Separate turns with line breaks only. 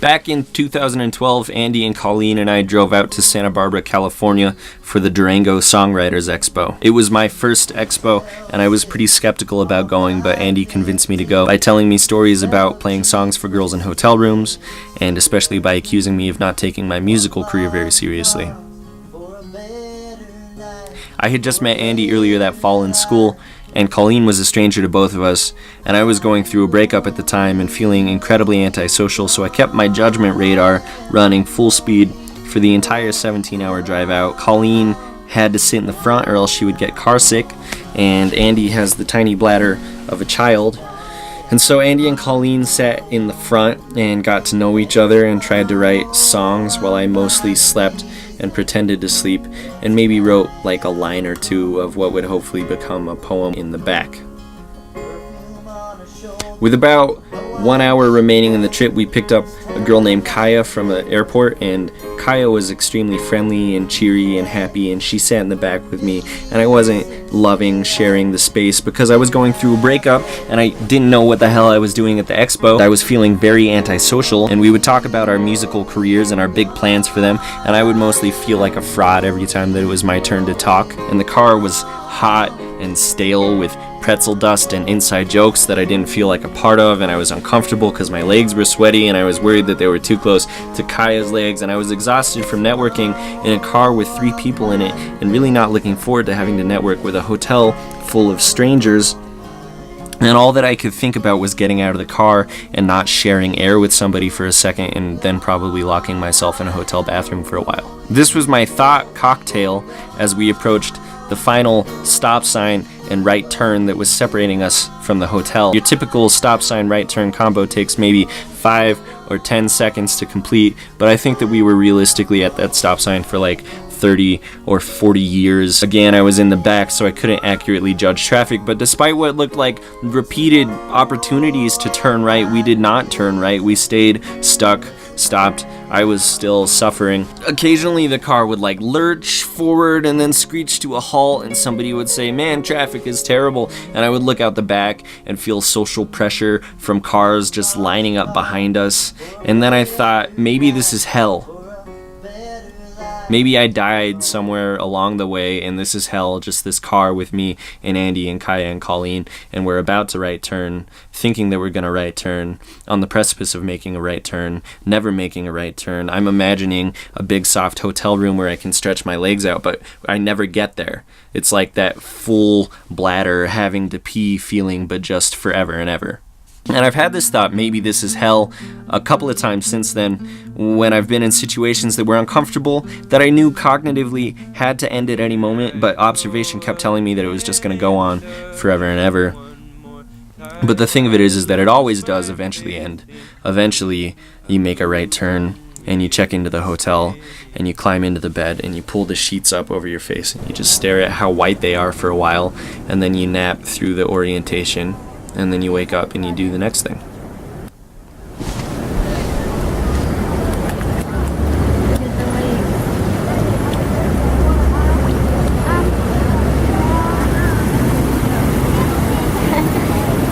Back in 2012, Andy and Colleen and I drove out to Santa Barbara, California for the Durango Songwriters Expo. It was my first expo, and I was pretty skeptical about going, but Andy convinced me to go by telling me stories about playing songs for girls in hotel rooms, and especially by accusing me of not taking my musical career very seriously. I had just met Andy earlier that fall in school, and Colleen was a stranger to both of us, and I was going through a breakup at the time and feeling incredibly antisocial, so I kept my judgment radar running full speed for the entire 17-hour drive out. Colleen had to sit in the front or else she would get car sick, and Andy has the tiny bladder of a child. And so Andy and Colleen sat in the front and got to know each other and tried to write songs while I mostly slept and pretended to sleep, and maybe wrote like a line or two of what would hopefully become a poem in the back. With about 1 hour remaining in the trip, we picked up a girl named Kaya from the airport, and Kaya was extremely friendly and cheery and happy, and she sat in the back with me, and I wasn't loving sharing the space because I was going through a breakup and I didn't know what the hell I was doing at the expo. I was feeling very antisocial, and we would talk about our musical careers and our big plans for them, and I would mostly feel like a fraud every time that it was my turn to talk. And the car was hot and stale with pretzel dust and inside jokes that I didn't feel like a part of, and I was uncomfortable because my legs were sweaty and I was worried that they were too close to Kaya's legs, and I was exhausted from networking in a car with 3 people in it and really not looking forward to having to network with a hotel full of strangers. And all that I could think about was getting out of the car and not sharing air with somebody for a second, and then probably locking myself in a hotel bathroom for a while. This was my thought cocktail as we approached the final stop sign and right turn that was separating us from the hotel. Your typical stop sign right turn combo takes maybe 5 or 10 seconds to complete, but I think that we were realistically at that stop sign for like 30 or 40 years. Again, I was in the back, so I couldn't accurately judge traffic, but despite what looked like repeated opportunities to turn right, we did not turn right. We stayed stuck, stopped. I was still suffering. Occasionally the car would like lurch forward and then screech to a halt, and somebody would say, "Man, traffic is terrible." And I would look out the back and feel social pressure from cars just lining up behind us. And then I thought, maybe this is hell. Maybe I died somewhere along the way and this is hell, just this car with me and Andy and Kaya and Colleen, and we're about to right turn, thinking that we're going to right turn, on the precipice of making a right turn, never making a right turn. I'm imagining a big soft hotel room where I can stretch my legs out, but I never get there. It's like that full bladder having to pee feeling, but just forever and ever. And I've had this thought, maybe this is hell, a couple of times since then, when I've been in situations that were uncomfortable, that I knew cognitively had to end at any moment, but observation kept telling me that it was just going to go on forever and ever. But the thing of it is that it always does eventually end. Eventually, you make a right turn, and you check into the hotel, and you climb into the bed, and you pull the sheets up over your face, and you just stare at how white they are for a while, and then you nap through the orientation, and then you wake up and you do the next thing.